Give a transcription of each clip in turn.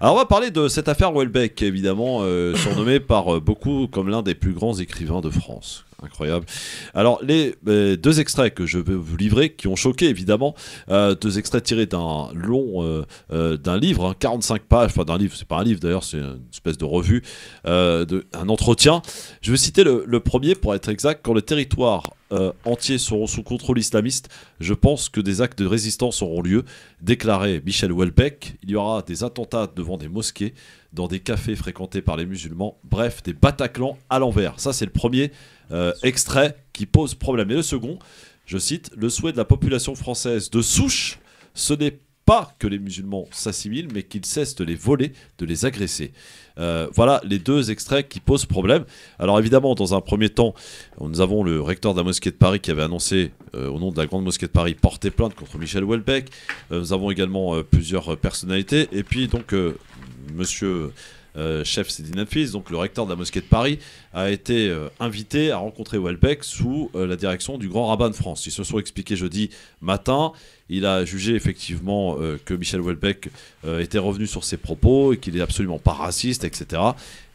Alors on va parler de cette affaire Houellebecq, évidemment, surnommée par beaucoup comme l'un des plus grands écrivains de France. Incroyable. Alors les deux extraits que je vais vous livrer, qui ont choqué évidemment, deux extraits tirés d'un d'un livre, hein, 45 pages, enfin d'un livre, c'est pas un livre d'ailleurs, c'est une espèce de revue, un entretien. Je vais citer le premier pour être exact. Quand le territoire entiers seront sous contrôle islamiste, je pense que des actes de résistance auront lieu, déclarait Michel Houellebecq. Il y aura des attentats devant des mosquées, dans des cafés fréquentés par les musulmans, bref, des Bataclans à l'envers. Ça, c'est le premier extrait qui pose problème. Et le second, je cite, le souhait de la population française de souche, ce n'est pas que les musulmans s'assimilent, mais qu'ils cessent de les voler, de les agresser. Voilà les deux extraits qui posent problème. Alors évidemment, dans un premier temps, nous avons le recteur de la mosquée de Paris qui avait annoncé, au nom de la grande mosquée de Paris, porter plainte contre Michel Houellebecq. Nous avons également plusieurs personnalités. Et puis donc, monsieur... chef Sidi Nafis, donc le recteur de la mosquée de Paris, a été invité à rencontrer Houellebecq sous la direction du grand rabbin de France. Ils se sont expliqués jeudi matin. Il a jugé effectivement que Michel Houellebecq était revenu sur ses propos et qu'il n'est absolument pas raciste, etc.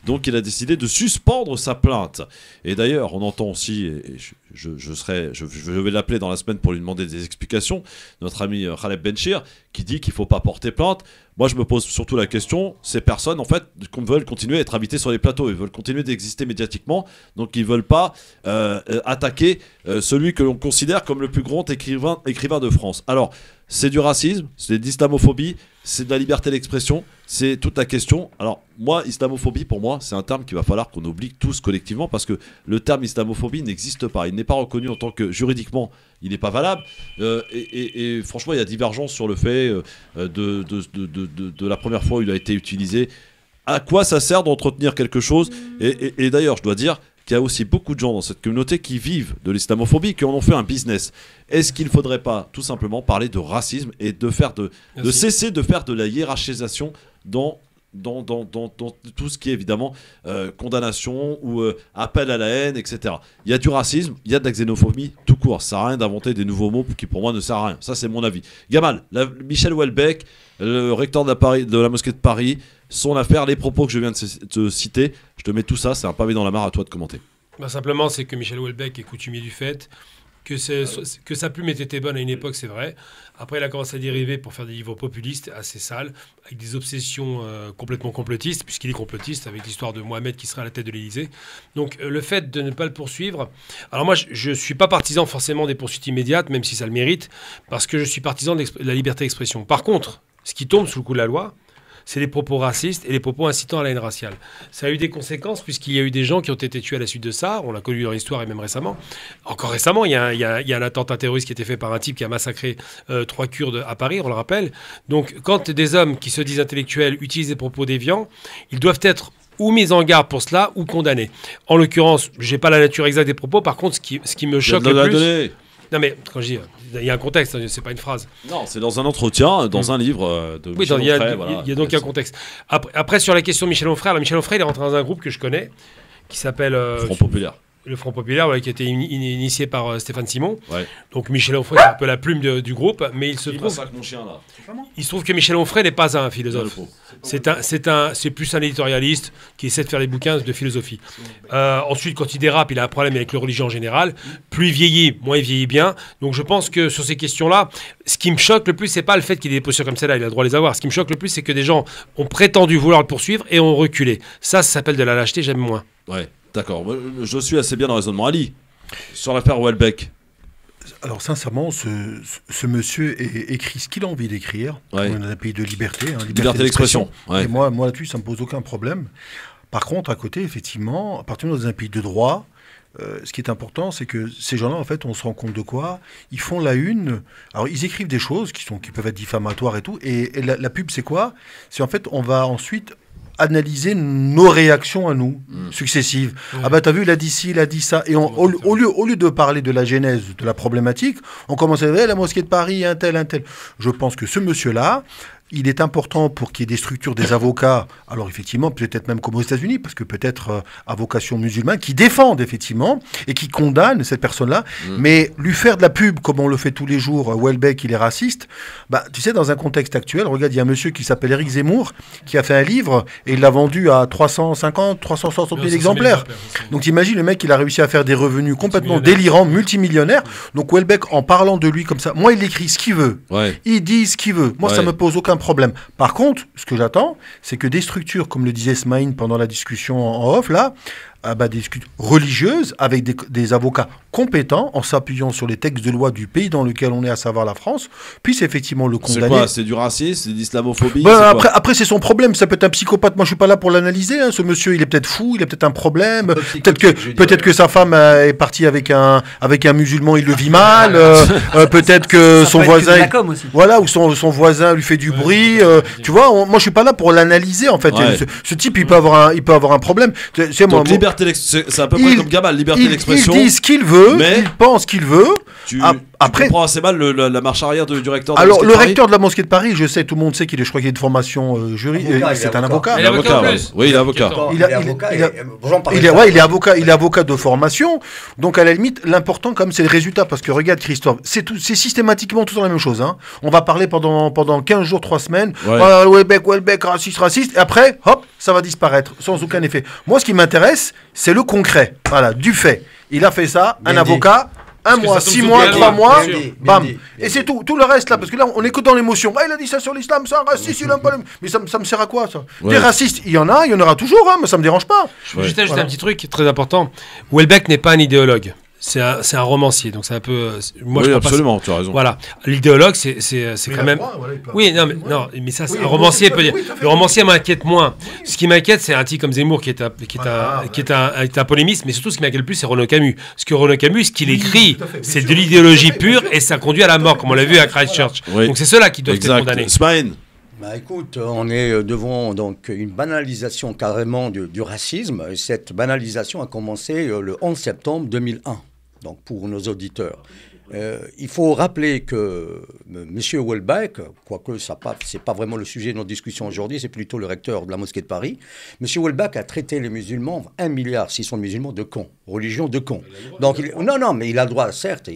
Donc il a décidé de suspendre sa plainte. Et d'ailleurs, on entend aussi, et je vais l'appeler dans la semaine pour lui demander des explications, notre ami Khaled Benchir, qui dit qu'il ne faut pas porter plainte. Moi, je me pose surtout la question, ces personnes, en fait, veulent continuer à être invitées sur les plateaux, ils veulent continuer d'exister médiatiquement, donc ils ne veulent pas attaquer celui que l'on considère comme le plus grand écrivain de France. Alors, c'est du racisme, c'est de l'islamophobie, c'est de la liberté d'expression, c'est toute la question. Alors, moi, islamophobie, pour moi, c'est un terme qu'il va falloir qu'on oublie tous collectivement, parce que le terme islamophobie n'existe pas. Il n'est pas reconnu en tant que, juridiquement, il n'est pas valable. Et franchement, il y a divergence sur le fait de la première fois où il a été utilisé. À quoi ça sert d'entretenir quelque chose ? Et d'ailleurs, je dois dire qu'il y a aussi beaucoup de gens dans cette communauté qui vivent de l'islamophobie, qui en ont fait un business. Est-ce qu'il ne faudrait pas tout simplement parler de racisme et de cesser de faire de la hiérarchisation dans tout ce qui est évidemment condamnation ou appel à la haine, etc. Il y a du racisme, il y a de la xénophobie tout court. Ça sert à rien d'inventer des nouveaux mots qui pour moi ne servent à rien. Ça, c'est mon avis. Gamal, Michel Houellebecq, le recteur de la mosquée de Paris, son affaire, les propos que je viens de te citer, je te mets tout ça, c'est un pavé dans la mare, à toi de commenter. Simplement, c'est que Michel Houellebecq est coutumier du fait, que sa plume était bonne à une époque, c'est vrai. Après, il a commencé à dériver pour faire des livres populistes assez sales, avec des obsessions complètement complotistes, puisqu'il est complotiste, avec l'histoire de Mohamed qui serait à la tête de l'Élysée. Donc, le fait de ne pas le poursuivre... Alors moi, je ne suis pas partisan forcément des poursuites immédiates, même si ça le mérite, parce que je suis partisan de la liberté d'expression. Par contre, ce qui tombe sous le coup de la loi, c'est les propos racistes et les propos incitant à la haine raciale. Ça a eu des conséquences puisqu'il y a eu des gens qui ont été tués à la suite de ça. On l'a connu dans l'histoire et même récemment. Encore récemment, il y a un attentat terroriste qui a été fait par un type qui a massacré 3 Kurdes à Paris, on le rappelle. Donc, quand des hommes qui se disent intellectuels utilisent des propos déviants, ils doivent être ou mis en garde pour cela ou condamnés. En l'occurrence, je n'ai pas la nature exacte des propos. Par contre, ce qui me choque le plus... Non mais quand je dis, il y a un contexte, c'est pas une phrase. Non, c'est dans un entretien, dans un livre de Michel Onfray. Il y a donc un contexte. Après, sur la question de Michel Onfray, Michel Onfray, il est rentré dans un groupe que je connais, qui s'appelle... Front Populaire. Le Front Populaire, qui a été initié par Stéphane Simon. Ouais. Donc Michel Onfray, c'est un peu la plume du groupe, mais il se trouve que Michel Onfray n'est pas un philosophe. C'est plus un éditorialiste qui essaie de faire des bouquins de philosophie. Ensuite, quand il dérape, il a un problème avec la religion en général. Plus il vieillit, moins il vieillit bien. Donc je pense que sur ces questions-là, ce qui me choque le plus, c'est pas le fait qu'il ait des postures comme celle-là, il a le droit de les avoir. Ce qui me choque le plus, c'est que des gens ont prétendu vouloir le poursuivre et ont reculé. Ça s'appelle de la lâcheté, j'aime moins. Ouais. D'accord, je suis assez bien dans le raisonnement. Ali, sur l'affaire Houellebecq. Alors sincèrement, ce monsieur écrit ce qu'il a envie d'écrire. Ouais. On est dans un pays de liberté. Liberté d'expression. Ouais. Et moi là-dessus, ça ne me pose aucun problème. Par contre, à côté, effectivement, à partir dans un pays de droit, ce qui est important, c'est que ces gens-là, en fait, on se rend compte de quoi ? Ils font la une. Alors, ils écrivent des choses qui peuvent être diffamatoires et tout. Et la pub, c'est quoi ? C'est en fait, on va ensuite analyser nos réactions à nous, successives. Ah bah t'as vu, il a dit ci, il a dit ça. Et au lieu de parler de la genèse de la problématique, on commence à dire la mosquée de Paris, un tel. Je pense que ce monsieur-là, il est important pour qu'il y ait des structures, des avocats, alors effectivement, peut-être même comme aux États-Unis, parce que peut-être à vocation musulmane, qui défendent effectivement et qui condamnent cette personne-là. Mais lui faire de la pub, comme on le fait tous les jours, Houellebecq, il est raciste, bah, tu sais, dans un contexte actuel, regarde, il y a un monsieur qui s'appelle Éric Zemmour, qui a fait un livre et il l'a vendu à 350, 360 000 exemplaires. Donc imagine, le mec, il a réussi à faire des revenus complètement délirants, multimillionnaires. Donc Houellebecq, en parlant de lui comme ça, moi, il écrit ce qu'il veut. Ouais. Il dit ce qu'il veut. Moi, ça me pose aucun problème. Par contre, ce que j'attends, c'est que des structures, comme le disait Smaïn pendant la discussion en off, là, des discussions religieuses avec des avocats compétents en s'appuyant sur les textes de loi du pays dans lequel on est, à savoir la France, puissent effectivement le condamner. C'est quoi? C'est du racisme? C'est de l'islamophobie? Après c'est son problème. Ça peut être un psychopathe. Moi, je suis pas là pour l'analyser. Hein. Ce monsieur, il est peut-être fou. Il a peut-être un problème. Peut-être que sa femme est partie avec un musulman. Il le vit mal. Peut-être que son voisin, voilà, ou son voisin lui fait du bruit. Tu vois, moi, je suis pas là pour l'analyser en fait. Ce type, il peut avoir un problème. C'est moi. C'est à peu près comme Gamal, liberté d'expression. Il dit ce qu'il veut, il pense ce qu'il veut. Après, tu comprends assez mal la marche arrière du recteur de la mosquée de Paris. Alors, le recteur de la mosquée de Paris, je sais, tout le monde sait qu'il est, je crois qu'il est de formation juridique. C'est un avocat. Il est avocat, oui, il est avocat. Il est avocat de formation. Donc, à la limite, l'important, comme c'est le résultat. Parce que regarde, Christophe, c'est systématiquement tout la même chose. Hein. On va parler pendant 15 jours, 3 semaines. Houellebecq, raciste. Et après, hop, ça va disparaître sans aucun effet. Moi, ce qui m'intéresse, c'est le concret. Voilà, du fait. Il a fait ça, un avocat. 1 mois, 6 mois, 3 mois, bam. Et c'est tout. Tout le reste là, parce que là, on est que dans l'émotion. Il a dit ça sur l'islam, c'est un raciste, il aime pas. Mais ça me sert à quoi ça? Des racistes, il y en a, il y en aura toujours, hein, mais ça me dérange pas. Je veux juste ajouter un petit truc très important. Houellebecq n'est pas un idéologue. C'est un romancier, donc c'est un peu. Moi, oui, absolument, tu as raison. Voilà, l'idéologue, c'est quand même. Oui, non, mais ça, un romancier peut dire. Le romancier m'inquiète moins. Ce qui m'inquiète, c'est un type comme Zemmour qui est un polémiste, mais surtout ce qui m'inquiète le plus, c'est Renaud Camus. Parce que Renaud Camus, ce qu'il écrit, c'est de l'idéologie pure et ça conduit à la mort, comme on l'a vu à Christchurch. Donc c'est ceux-là qui doivent être condamnés. Smaïn. Bah écoute, on est devant donc une banalisation carrément du racisme. Et cette banalisation a commencé le 11 septembre 2001. Donc pour nos auditeurs. Il faut rappeler que M. Houellebecq, quoique ce n'est pas vraiment le sujet de notre discussion aujourd'hui, c'est plutôt le recteur de la mosquée de Paris, M. Houellebecq a traité les musulmans, 1,6 milliard de musulmans, de cons, religion de cons. Donc, non, mais il a le droit, certes,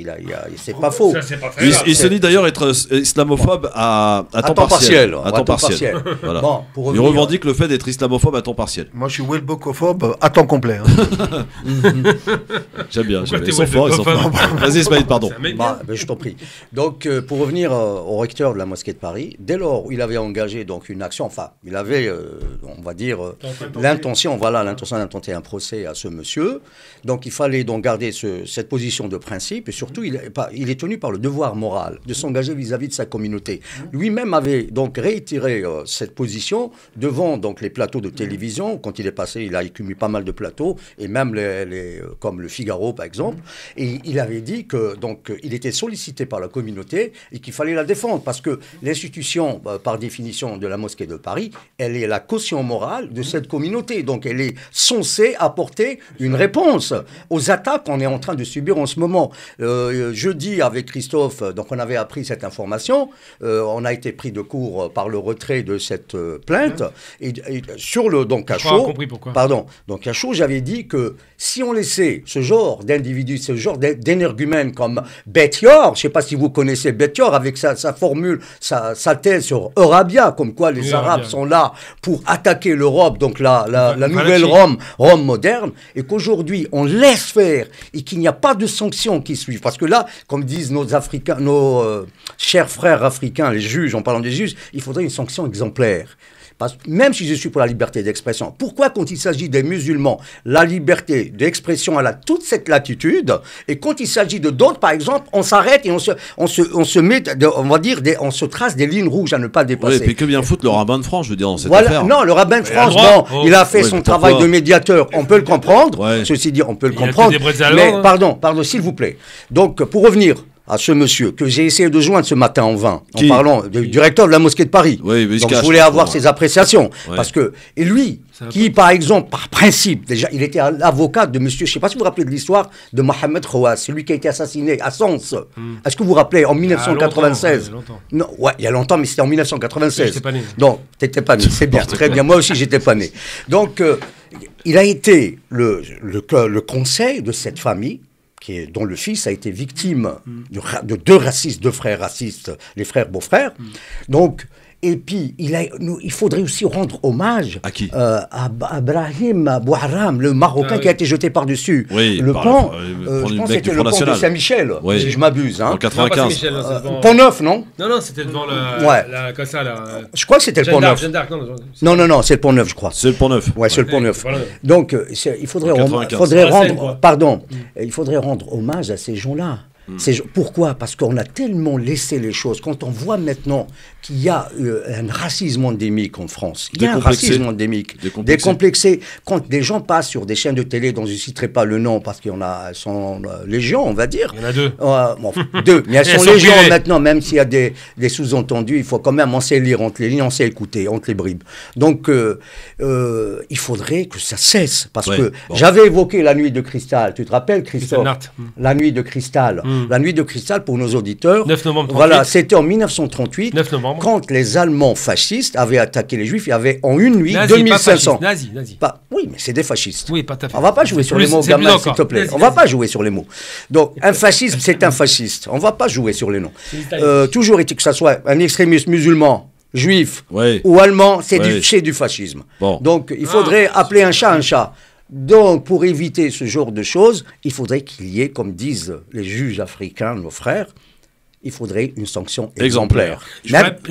c'est pas faux. Il se dit d'ailleurs être islamophobe à temps partiel. À temps partiel. Voilà. Bon, il revendique le fait d'être islamophobe à temps partiel. Moi, je suis Houellebecqophobe à temps complet. Hein. J'aime bien. Ils sont forts. Vas-y, Ismaël, pardon. Je t'en prie. Donc, pour revenir au recteur de la mosquée de Paris, dès lors où il avait engagé donc une action, enfin, il avait, on va dire, l'intention d'intenter un procès à ce monsieur. Donc, il fallait donc garder cette position de principe et surtout, il est tenu par le devoir moral de s'engager vis-à-vis de sa communauté. Lui-même avait donc réitéré cette position devant donc les plateaux de télévision. Quand il est passé, il a écumé pas mal de plateaux et même comme le Figaro, par exemple. Et il avait dit que donc il était sollicité par la communauté et qu'il fallait la défendre parce que l'institution, par définition de la mosquée de Paris, elle est la caution morale de cette communauté. Donc elle est censée apporter une réponse aux attaques qu'on est en train de subir en ce moment. Jeudi, avec Christophe, donc on avait appris cette information. On a été pris de court par le retrait de cette plainte. Et sur le donc à chaud, donc à chaud, j'avais dit que si on laissait ce genre d'individus, ce genre d'énergumènes comme Bethior, je ne sais pas si vous connaissez Bethior, avec sa formule, sa thèse sur Eurabia, comme quoi les Arabes sont là pour attaquer l'Europe, donc la nouvelle Rome moderne, et qu'aujourd'hui on laisse faire et qu'il n'y a pas de sanctions qui suivent. Parce que là, comme disent nos chers frères africains, les juges, en parlant des juges, il faudrait une sanction exemplaire. Parce que même si je suis pour la liberté d'expression, pourquoi quand il s'agit des musulmans, la liberté d'expression elle a toute cette latitude, et quand il s'agit de d'autres, par exemple, on s'arrête et on se met, on va dire, on se trace des lignes rouges à ne pas dépasser. Oui, et puis que bien foutre le rabbin de France, je veux dire, dans cette affaire. Non, le rabbin de France, il a fait son travail de médiateur, on peut le comprendre. Ceci dit, on peut le comprendre. Mais pardon, s'il vous plaît. Donc, pour revenir à ce monsieur que j'ai essayé de joindre ce matin en vain, en Qui parlant du recteur de la mosquée de Paris. Oui, mais il se Donc je cache, voulais avoir ouais. ses appréciations. Ouais. Parce que, et lui, qui par exemple, par principe, déjà, il était l'avocat de monsieur, je ne sais pas si vous vous rappelez de l'histoire de Mohamed Khouaz, celui qui a été assassiné à Sens. Est-ce que vous vous rappelez, en 1996? Non, ouais, il y a longtemps, mais c'était en 1996. J'étais pas né. Donc, tu n'étais pas né, c'est bien, très bien. Moi aussi, j'étais pas né. Donc, il a été le conseil de cette famille, dont le fils a été victime de deux frères racistes, les frères beaux-frères. Donc, et puis, il faudrait aussi rendre hommage à qui à Brahim Bouharam, le Marocain qui a été jeté par-dessus oui, le pont. le Je pense que mec c'était du le Front pont de National. Saint-Michel, Oui. si je m'abuse. Hein. En 95. Pont Neuf, non? Non, c'était devant comme ça, là. Je crois que c'était le Pont Neuf. Non, c'est le Pont Neuf, je crois. C'est le Pont Neuf. Ouais, c'est le Pont Neuf. Voilà. Donc, il faudrait rendre hommage à ces gens-là. Pourquoi? Parce qu'on a tellement laissé les choses. Quand on voit maintenant qu'il y a un racisme endémique en France, il y a un racisme endémique, décomplexé. Quand des gens passent sur des chaînes de télé dont je ne citerai pas le nom parce qu'il y en a, elles sont légion, on va dire. Il y en a deux. Deux, mais elles sont légion maintenant, même s'il y a des sous-entendus, il faut quand même on sait lire entre les lignes, on sait écouter, entre les bribes. Donc, il faudrait que ça cesse. Parce que j'avais évoqué la nuit de cristal. Tu te rappelles, Christophe? La nuit de cristal. La nuit de cristal, pour nos auditeurs, 9 novembre 38. Voilà, c'était en 1938, 9 novembre. quand les Allemands fascistes avaient attaqué les Juifs. Il y avait en une nuit nazi, 2500. Nazi. Oui, mais c'est des fascistes. Oui, pas tout à fait. On ne va pas jouer sur les mots, gamin, s'il te plaît. On ne va pas jouer sur les mots. Donc, un fascisme, c'est un fasciste. On ne va pas jouer sur les noms. Toujours est-il que ça soit un extrémiste musulman, juif ou allemand, c'est du fascisme. Bon. Donc, il faudrait appeler un chat un chat. Donc, pour éviter ce genre de choses, il faudrait qu'il y ait, comme disent les juges africains, nos frères, il faudrait une sanction exemplaire.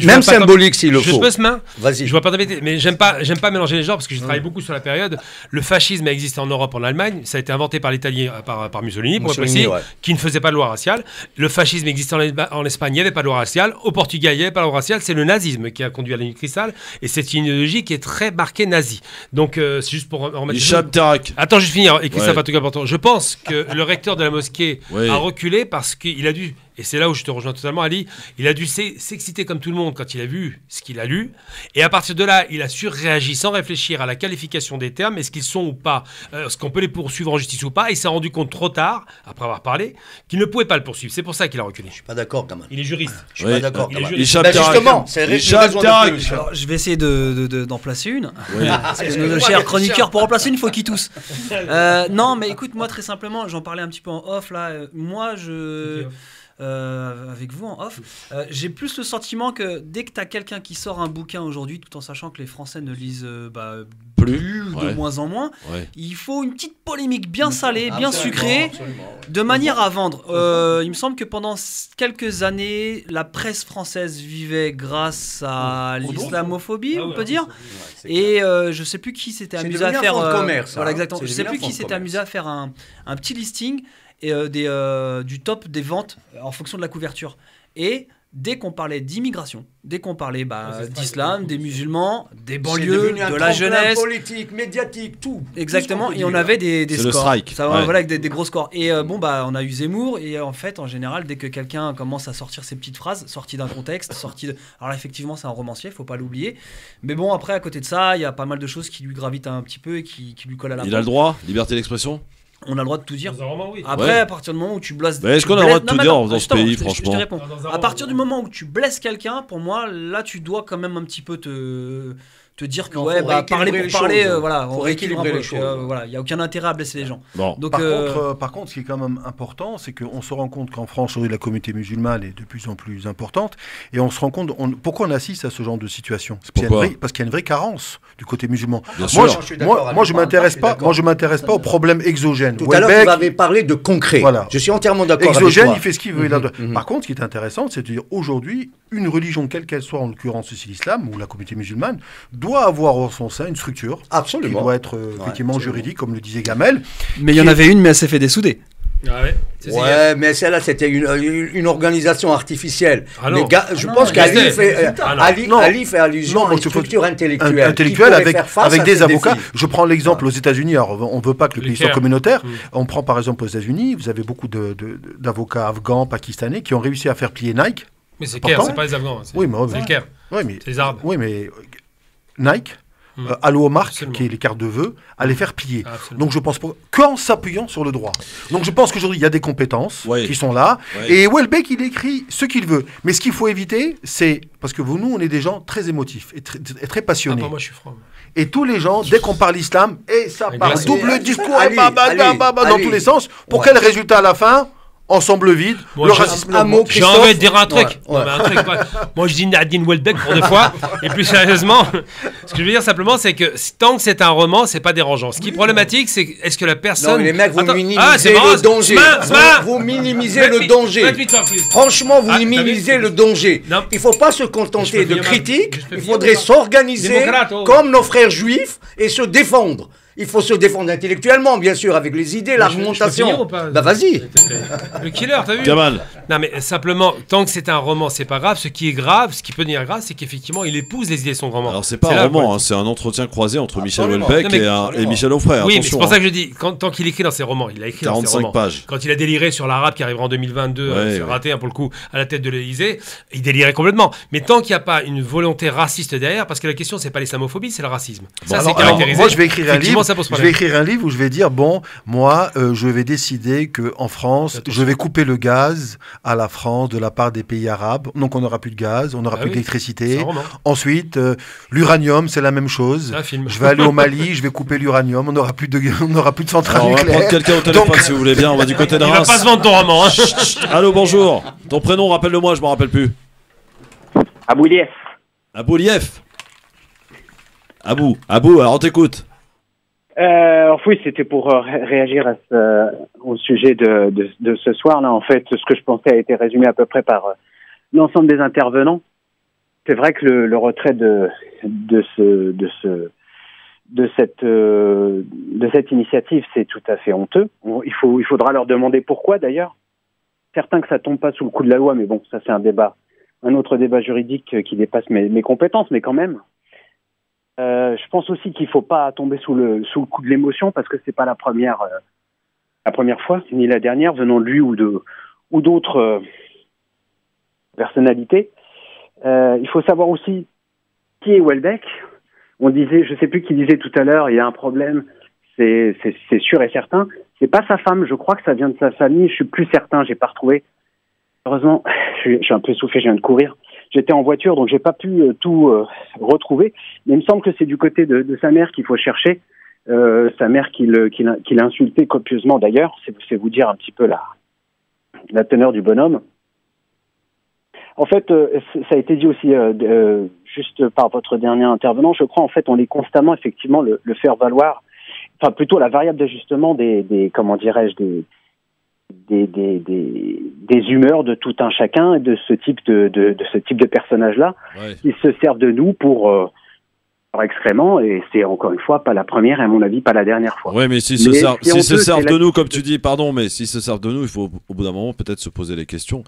Même symbolique s'il le faut. Je peux se main. Vas-y. Je vois pas t'embêter, mais j'aime pas mélanger les genres parce que j'ai travaillé beaucoup sur la période. Le fascisme a existé en Europe, en Allemagne. Ça a été inventé par l'Italien, par Mussolini, pour être précis, qui ne faisait pas de loi raciale. Le fascisme existait en Espagne, il n'y avait pas de loi raciale. Au Portugal, il n'y avait pas de loi raciale. C'est le nazisme qui a conduit à la nuit de cristal. Et c'est une idéologie qui est très marquée nazie. Donc, c'est juste pour remettre. Attends, juste finir. Et Christophe, un truc important. Je pense que le recteur de la mosquée a reculé parce qu'il a dû. Et c'est là où je te rejoins totalement, Ali. Il a dû s'exciter comme tout le monde quand il a vu ce qu'il a lu. Et à partir de là, il a surréagi sans réfléchir à la qualification des termes. Est-ce qu'ils sont ou pas, est-ce qu'on peut les poursuivre en justice ou pas. Et il s'est rendu compte trop tard, après avoir parlé, qu'il ne pouvait pas le poursuivre. C'est pour ça qu'il a reculé. Je suis pas d'accord, Kamal. Il est juriste. Je suis pas d'accord, Kamal. Justement, c'est raison de... Alors, je vais essayer d'en placer une. Parce que nos chers chroniqueurs, pour en placer une, il faut qu'ils toussent. Non, mais écoute, moi, très simplement, j'en parlais un petit peu en off, là. Moi, avec vous en off, j'ai plus le sentiment que dès que tu as quelqu'un qui sort un bouquin aujourd'hui, tout en sachant que les Français ne lisent plus de moins en moins, il faut une petite polémique bien salée, bien sucrée, de manière à vendre. Il me semble que pendant quelques années, la presse française vivait grâce à l'islamophobie, on peut dire. Et je sais plus qui s'était amusé à faire. Voilà, exactement. Je sais plus qui s'était amusé à faire un petit listing. Et du top des ventes en fonction de la couverture. Et dès qu'on parlait d'immigration, dès qu'on parlait d'islam, des musulmans, des banlieues, de la jeunesse, politique, médiatique, tout. Exactement, et on avait des scores. Le strike. Voilà, avec des gros scores. Et on a eu Zemmour, et en fait, en général, dès que quelqu'un commence à sortir ces petites phrases, sorties d'un contexte, alors là, effectivement, c'est un romancier, faut pas l'oublier. Mais bon, après, à côté de ça, il y a pas mal de choses qui lui gravitent un petit peu et qui lui collent à la peau. Il a le droit, liberté d'expression. On a le droit de tout dire. Oui. Après, à partir du moment où tu blesses... Est-ce qu'on a le droit de tout dire dans ce pays, franchement? Je te réponds. À partir du moment où tu blesses quelqu'un, pour moi, là, tu dois quand même un petit peu te dire que parler pour parler, voilà, on rééquilibre les choses. Voilà, il n'y a aucun intérêt à blesser les gens. Bon. Donc, par contre, ce qui est quand même important, c'est qu'on se rend compte qu'en France, aujourd'hui, la communauté musulmane est de plus en plus importante, et on se rend compte, pourquoi on assiste à ce genre de situation? Parce qu'il y a une vraie carence du côté musulman. Moi, je m'intéresse pas aux problèmes exogènes. Tout à l'heure, vous avez parlé de concret. Voilà. Je suis entièrement d'accord avec toi. Exogène, il fait ce qu'il veut. Par contre, ce qui est intéressant, c'est de dire aujourd'hui, une religion, quelle qu'elle soit, en l'occurrence ici l'islam ou la communauté musulmane, doit avoir en son sein une structure qui doit être effectivement juridique, comme le disait Gamel. Mais il y en avait une, mais elle s'est fait dessouder. Ah ouais, ouais, mais celle-là, c'était une organisation artificielle. Ah non. Je pense qu'Ali fait allusion à une structure intellectuelle. avec des avocats. Je prends l'exemple aux États-Unis. Alors, on ne veut pas que le pays soit communautaire. On prend par exemple aux États-Unis, vous avez beaucoup d'avocats afghans, pakistanais qui ont réussi à faire plier Nike. Mais c'est Caire, c'est pas les Afghans. Oui, mais c'est le Caire. Oui, mais c'est les Arabes. Oui, mais Nike. Allo Mark, qui est les cartes de vœux, à les faire plier. Absolument. Donc je pense qu'en s'appuyant sur le droit. Donc je pense qu'aujourd'hui il y a des compétences qui sont là. Et Houellebecq il écrit ce qu'il veut. Mais ce qu'il faut éviter, c'est parce que nous on est des gens très émotifs et très passionnés. Moi je suis franc. Et tous les gens, dès qu'on parle islam, et ça parle double discours, dans tous les sens. Pour quel résultat à la fin? Ensemble vide, le racisme. J'ai envie de dire un truc. Ouais. Moi, je dis Nadine Houellebecq pour des fois. Et plus sérieusement, ce que je veux dire simplement, c'est que tant que c'est un roman, c'est pas dérangeant. Ce qui est problématique, c'est est-ce que la personne. Non, les mecs, vous minimisez le danger. Vous minimisez le danger. Franchement, vous minimisez le danger. Il faut pas se contenter de critiques. Il faudrait s'organiser comme nos frères juifs et se défendre. Il faut se défendre intellectuellement, bien sûr, avec les idées, l'argumentation. Bah vas-y. Le killer, t'as vu? Kamal. Non, mais simplement, tant que c'est un roman, c'est pas grave. Ce qui est grave, ce qui peut devenir grave, c'est qu'effectivement, il épouse les idées de son roman. Alors, c'est pas un roman, c'est un entretien croisé entre Michel Houellebecq et Michel Onfray. Oui, mais c'est pour ça que je dis, tant qu'il écrit dans ses romans, il a écrit 45 dans ses romans. pages. Quand il a déliré sur l'arabe qui arrivera en 2022, c'est raté pour le coup, à la tête de l'Élysée, il délirait complètement. Mais tant qu'il n'y a pas une volonté raciste derrière, parce que la question, c'est pas l'islamophobie, c'est le racisme. Ça, c'est caractérisé. Moi, je vais écrire un livre. Je vais écrire un livre où je vais dire moi je vais décider que en France je vais couper le gaz à la France de la part des pays arabes, donc on n'aura plus de gaz, on n'aura plus d'électricité. Ensuite l'uranium, c'est la même chose. Je vais aller au Mali, je vais couper l'uranium, on n'aura plus de centrales nucléaires. On va prendre quelqu'un au téléphone si vous voulez bien, on va du côté de Reims. Il va pas se vendre ton roman. Allô, bonjour. Ton prénom, rappelle-le-moi, je me rappelle plus. Aboulief. Aboulief. Abou, alors on t'écoute. Oui, c'était pour réagir au sujet de ce soir-là. En fait, ce que je pensais a été résumé à peu près par l'ensemble des intervenants. C'est vrai que le retrait de cette initiative, c'est tout à fait honteux. Il faudra leur demander pourquoi, d'ailleurs. Certains que ça tombe pas sous le coup de la loi, mais bon, ça c'est un autre débat juridique qui dépasse mes compétences, mais quand même. Je pense aussi qu'il ne faut pas tomber sous le coup de l'émotion parce que c'est pas la première fois ni la dernière venant de lui ou d'autres personnalités. Il faut savoir aussi qui est Houellebecq. On disait, je sais plus qui disait tout à l'heure, il y a un problème. C'est sûr et certain. C'est pas sa femme. Je crois que ça vient de sa famille. Je suis plus certain. J'ai pas retrouvé. Heureusement, je suis un peu essoufflé. Je viens de courir. J'étais en voiture, donc j'ai pas pu tout retrouver. Mais il me semble que c'est du côté de sa mère qu'il faut chercher. Sa mère qui l'a insulté copieusement d'ailleurs. C'est vous dire un petit peu la teneur du bonhomme. En fait, ça a été dit aussi juste par votre dernier intervenant. Je crois en fait on est constamment effectivement le faire valoir. Enfin plutôt la variable d'ajustement des comment dirais-je des humeurs de tout un chacun et de ce type de personnage-là qui se servent de nous pour excrément, et c'est encore une fois pas la première et à mon avis pas la dernière fois. Oui, mais s'ils se servent de nous, comme tu dis, pardon, mais s'ils se servent de nous, il faut au bout d'un moment peut-être se poser les questions.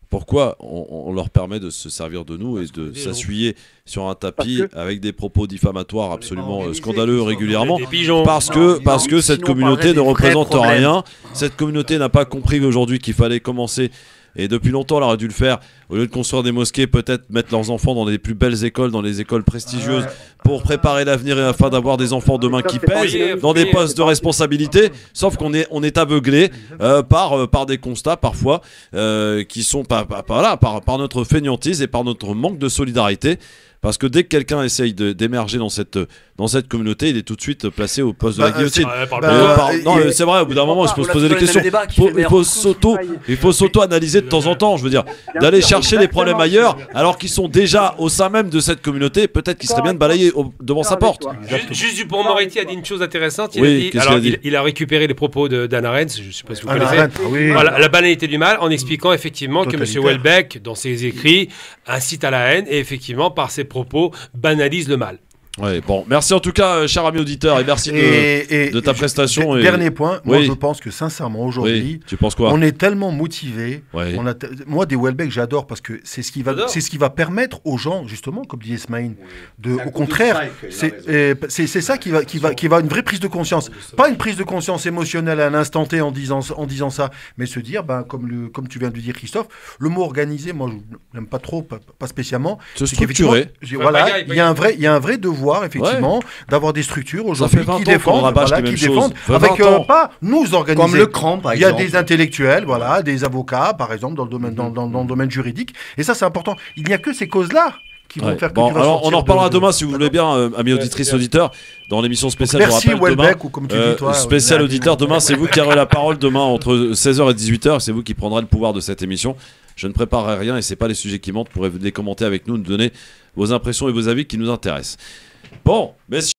Pourquoi on leur permet de se servir de nous et de s'assuyer sur un tapis avec des propos diffamatoires absolument scandaleux régulièrement? Parce que cette communauté ne représente rien. Cette communauté n'a pas compris aujourd'hui qu'il fallait commencer. Et depuis longtemps, elle aurait dû le faire. Au lieu de construire des mosquées, peut-être mettre leurs enfants dans les plus belles écoles, dans les écoles prestigieuses, pour préparer l'avenir et afin d'avoir des enfants demain qui pèsent dans des postes de responsabilité. Sauf qu'on est aveuglé par des constats parfois qui sont par notre fainéantise et par notre manque de solidarité. Parce que dès que quelqu'un essaye d'émerger dans cette communauté, il est tout de suite placé au poste de la guillotine. Non, c'est vrai, au bout d'un moment, il faut se poser des questions. Il faut s'auto-analyser de temps en temps, je veux dire. D'aller chercher les problèmes ailleurs, alors qu'ils sont déjà au sein même de cette communauté, peut-être qu'il serait bien de balayer devant sa porte. Juste Dupond-Moretti a dit une chose intéressante. Il a récupéré les propos d'Anna Arendt, je ne sais pas si vous connaissez. Voilà, la banalité du mal, en expliquant effectivement que M. Houellebecq, dans ses écrits, incite à la haine et effectivement, par ses propos, banalise le mal. Ouais, bon, merci en tout cas, cher ami auditeur, et merci de ta prestation. Dernier point, moi je pense que sincèrement aujourd'hui, tu penses quoi? On est tellement motivés. Moi, des Welbeck, j'adore parce que c'est ce qui va permettre aux gens, justement, comme disait Smaïn, au contraire, c'est ça qui va une vraie prise de conscience, pas une prise de conscience émotionnelle à un instant T en disant ça, mais se dire, comme tu viens de dire, Christophe, le mot organisé, moi je n'aime pas trop, pas spécialement. Se structurer. Voilà, il y a un vrai devoir. Effectivement, d'avoir des structures aujourd'hui qui défendent, avec pas nous organiser. Comme le CRAN, par exemple. Il y a des intellectuels, des avocats, par exemple, dans le domaine juridique. Et ça, c'est important. Il n'y a que ces causes-là qui vont faire que tu vas alors, on en reparlera demain, si vous voulez bien, amis auditrices, auditeurs, dans l'émission spéciale. Merci, Welbeck, ou comme tu dis, toi. Spécial auditeur, demain, c'est vous qui aurez la parole demain entre 16h et 18h. C'est vous qui prendrez le pouvoir de cette émission. Je ne préparerai rien et c'est pas les sujets qui mentent. Vous pourrez les commenter avec nous, nous donner vos impressions et vos avis qui nous intéressent. Bon, messieurs.